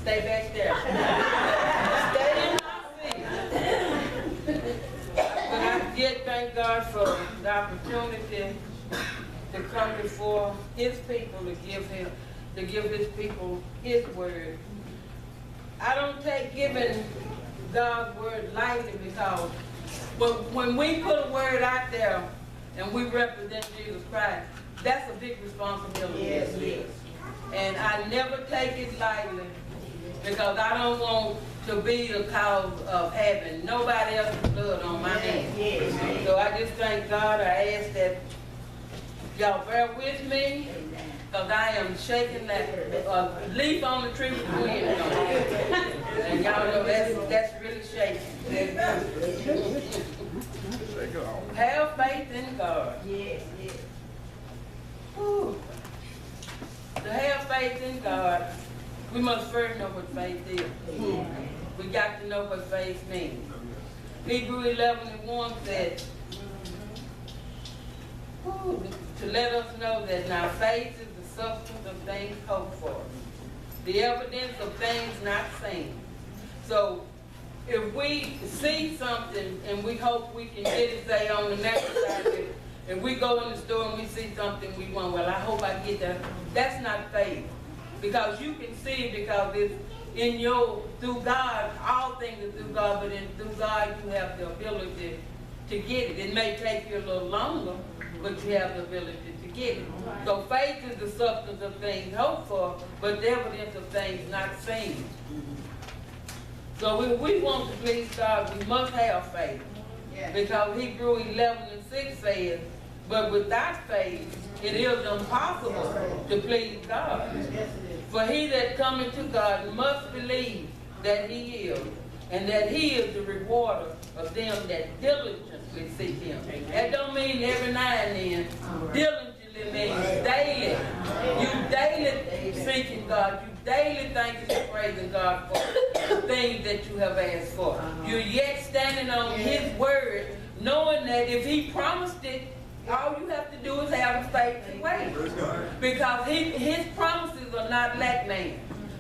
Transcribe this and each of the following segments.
Stay back there. Stay in my seat. But I did thank God for the opportunity to come before His people to give His people His word. I don't take giving God's word lightly because when we put a word out there and we represent Jesus Christ, that's a big responsibility. Yes, yes. And I never take it lightly because I don't want to be the cause of having nobody else's blood on my hands. Yes, yes. So I just thank God. I ask that y'all bear with me because I am shaking like a leaf on the tree with the wind on it. And y'all know that's really shaking. Have faith in God. Yes, yes. Whew. To have faith in God, we must first know what faith is. We got to know what faith means. Hebrews 11:1 said, to let us know that now faith is the substance of things hoped for, the evidence of things not seen. So if we see something and we hope we can get it, say on the next side, if we go in the store and we see something we want, well, I hope I get that. That's not faith. Because you can see it because it's in through God, all things are through God, but through God you have the ability to get it. It may take you a little longer, but you have the ability to get it. So faith is the substance of things hoped for, but the evidence of things not seen. So if we want to please God, we must have faith. Because Hebrews 11:6 says, but without faith, it is impossible to please God. For he that cometh to God must believe that He is, and that He is the rewarder of them that diligently seek Him. That don't mean every now and then. Diligently means daily. You daily seeking God. You daily thanking and praising God for the things that you have asked for. You're yet standing on His word, knowing that if He promised it, all you have to do is have the faith and wait. Because His promises are not like man.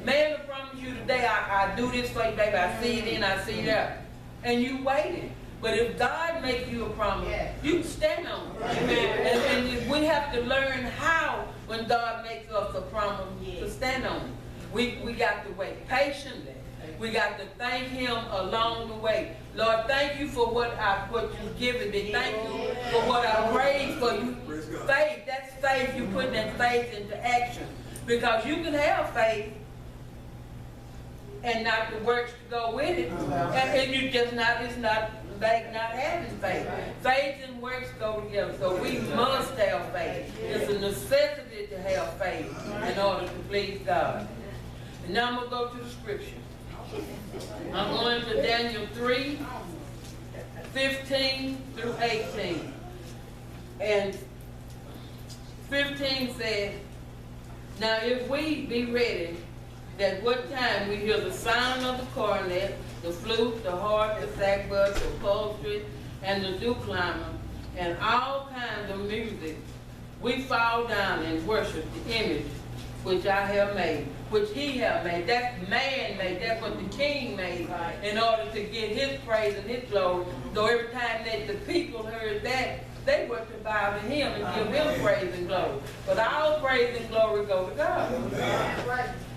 Man will promise you today, I do this for you, baby. I see it in, I see it out. And you waiting. But if God makes you a promise, you can stand on it. And we have to learn how, when God makes us a promise, to stand on it. We got to wait patiently. We got to thank Him along the way. Lord, thank you for what you've given me. Thank you for what I prayed for you. Faith, that's faith. You put that faith into action. Because you can have faith and not the works to go with it. And you just it's not like not having faith. Faith and works go together. So we must have faith. It's a necessity to have faith in order to please God. And now I'm going to go to the scripture. I'm going to Daniel 3:15 through 18. And 15 says, now if we be ready, that what time we hear the sound of the cornet, the flute, the harp, the sackbut, the psaltery, and the dew climber, and all kinds of music, we fall down and worship the image which I have made, which He have made. That's man made. That's what the king made in order to get His praise and His glory. So every time that the people heard that, they were to bow to Him and give Him praise and glory. But all praise and glory go to God.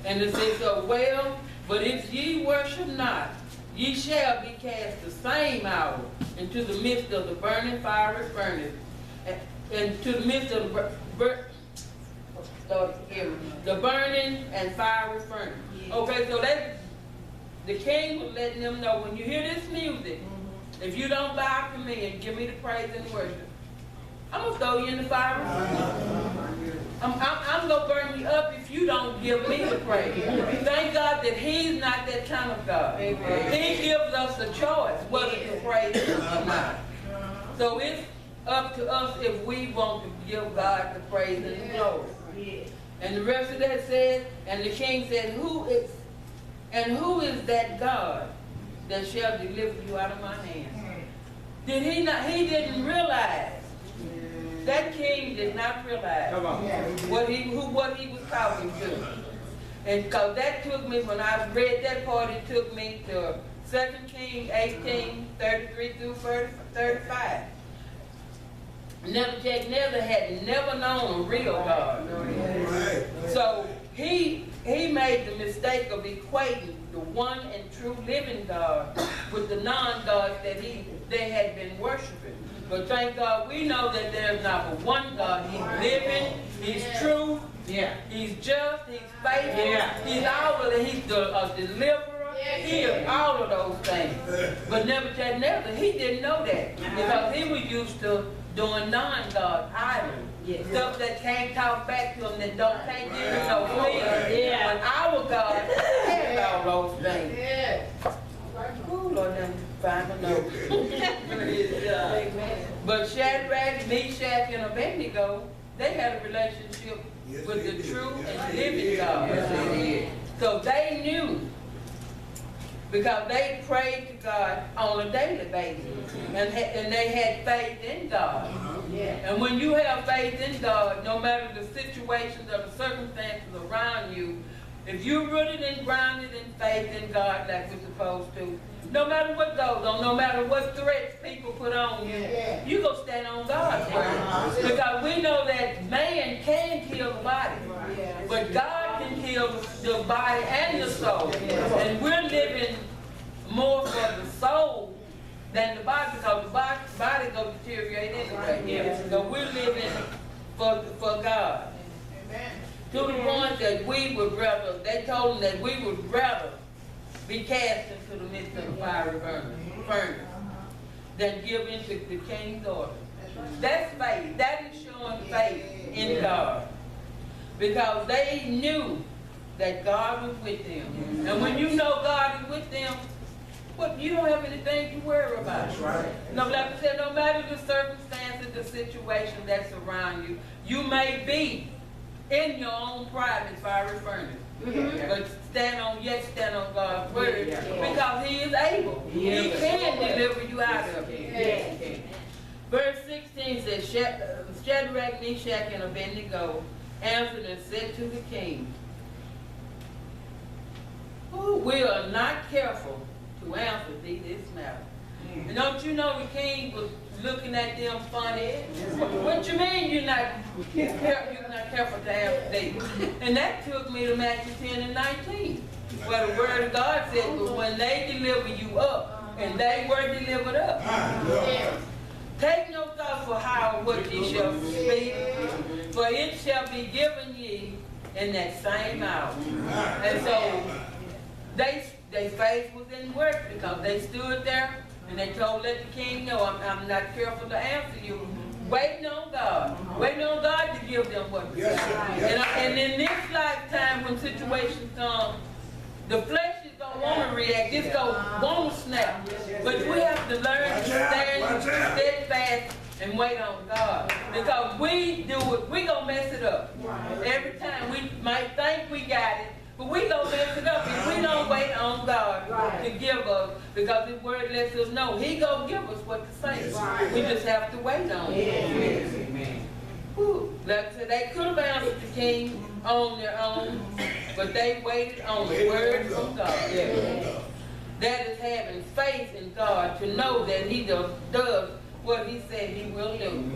And it says, so well, but if ye worship not, ye shall be cast the same hour into the midst of the burning fiery furnace, and to the midst of the burning and fiery furnace. Okay, so the king was letting them know, when you hear this music, if you don't bow to me and give me the praise and worship, I'm going to throw you in the fiery furnace. I'm going to burn you up if you don't give me the praise. Thank God that He's not that kind of God. He gives us the choice whether to praise Him or not. So it's up to us if we want to give God the praise and the glory. And the rest of that says, and the king said, who is that God that shall deliver you out of my hand? Did he not? He didn't realize. That king did not realize what he was talking to. And cause that took me, when I read that part, it took me to 2 Kings 18, 33 through 35. Nebuchadnezzar had never known a real God. So he made the mistake of equating the one and true living God with the non-gods that they had been worshiping. But thank God we know that there's not but one God. He's living, He's true, He's just, He's faithful, He's all of it. He's a deliverer, He is all of those things. But Nebuchadnezzar, he didn't know that because he was used to doing non-God idols. Stuff that can't talk back to him, that can't give him no feeling. But our God has all those things. Ooh, Lord, let me find my notes. But Shadrach, Meshach, and Abednego, they had a relationship with the true and living God. So they knew, because they prayed to God on a daily basis, and they had faith in God. And when you have faith in God, no matter the situations or the circumstances around you, if you're rooted and grounded in faith in God like we're supposed to, no matter what goes on, no matter what threats people put on you, you go stand on God's word. Because we know that man can kill the body, but God can kill the body and the soul. And we're living more for the soul than the body, because the body goes deteriorate anyway. So we're living for God. To the point that we would rather, they told them that we would rather be cast into the midst of the fiery furnace than give in to the king's order. That's faith. That is showing faith in God. Because they knew that God was with them. And when you know God is with them, well, you don't have anything to worry about. That's right. No, like I said, no matter the circumstances, the situation that's around you, you may be in your own private fiery furnace. But stand on God's word, because He is able. He can deliver you out of it. Verse 16 says, Shadrach, Meshach, and Abednego answered and said to the king, we are not careful to answer thee this matter. And don't you know the king was looking at them funny? What you mean you're not careful to answer thee? And that took me to Matthew 10 and 19, where the word of God said, but when they deliver you up, and they were delivered up, take no thought for how or what ye shall speak, for it shall be given ye in that same hour. And so their faith was in work, because they stood there and they let the king know, I'm not careful to answer you. Waiting on God. Waiting on God to give them what to say. And in this lifetime, when situations come, the flesh is going to want to react. It's going to want to snap. But we have to learn to stand steadfast and wait on God. Because we do it, we going to mess it up. Every time we might think we got it, but we gonna mess it up if we don't wait on God to give us, because His word lets us know He gonna give us what to say. We just have to wait on Him. Like I said, they could have answered the king on their own, but they waited on the word from God. That is having faith in God to know that He does what He said He will do.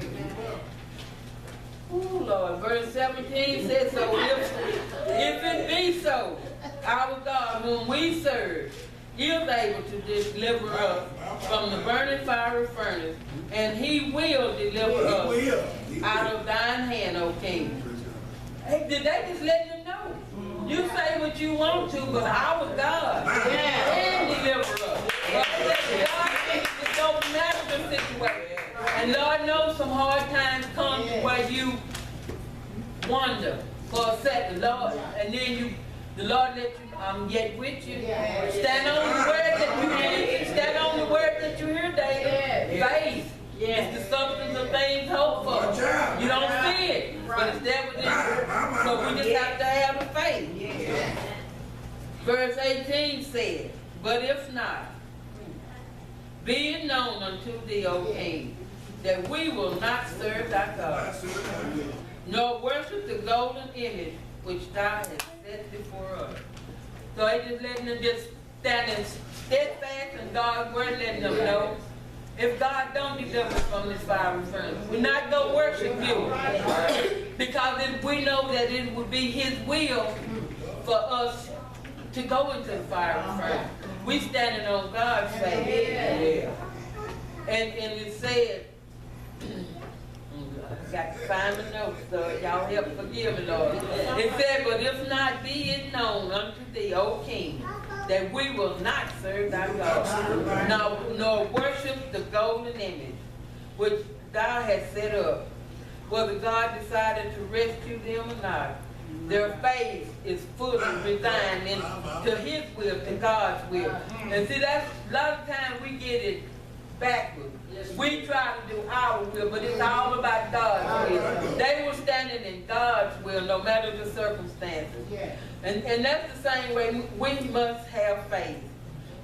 Ooh, Lord, verse 17 says, so if it be so, our God whom we serve is able to deliver us from the burning fiery furnace, and He will deliver us out of thine hand, O king. Hey, did they just let them know? You say what you want to, but our God can deliver us. But God, it don't matter the situation. And Lord knows some hard times come where you wonder for a second, Lord, and then the Lord let you, I'm yet with you. Stand on the word that you hear. Stand on the word that you hear daily. Faith is the substance of things hoped for. You don't see it, but it's there within you. So we just have to have the faith. Verse 18 said, but if not, be it known unto thee, O king, that we will not serve thy God, nor worship the golden image which thou hast set set before us. So he just letting them just standing steadfast in God's word, letting them know, if God don't deliver us from this fiery furnace, we're not going to worship you. Because if we know that it would be his will for us to go into the fiery furnace. We standing on God's faith. And it said, I got to find the notes, so y'all help forgive me, Lord. It said, but if not be it known unto thee, O King, that we will not serve thy God, nor worship the golden image which thou hast set up. Whether God decided to rescue them or not, their faith is fully resigned to his will, to God's will. And see, that's a lot of times we get it backwards. We try to do our will, but it's all about God's will. They were standing in God's will no matter the circumstances. And that's the same way we must have faith.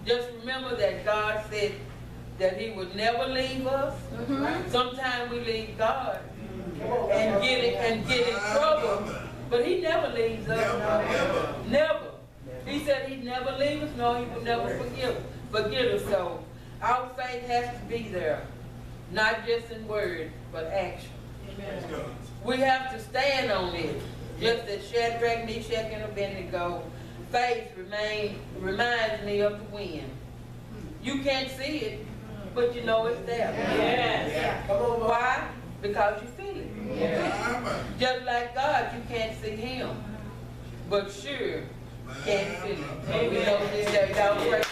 Just remember that God said that he would never leave us. Sometimes we leave God and get in trouble, but he never leaves us. Never. He said he'd never leave us, nor he would never forget us. So our faith has to be there, not just in word, but action. We have to stand on it. Just as Shadrach, Meshach, and Abednego, faith reminds me of the wind. You can't see it, but you know it's there. Why? Because you feel it. Just like God, you can't see him, but sure can't feel it. We know this, y'all pray.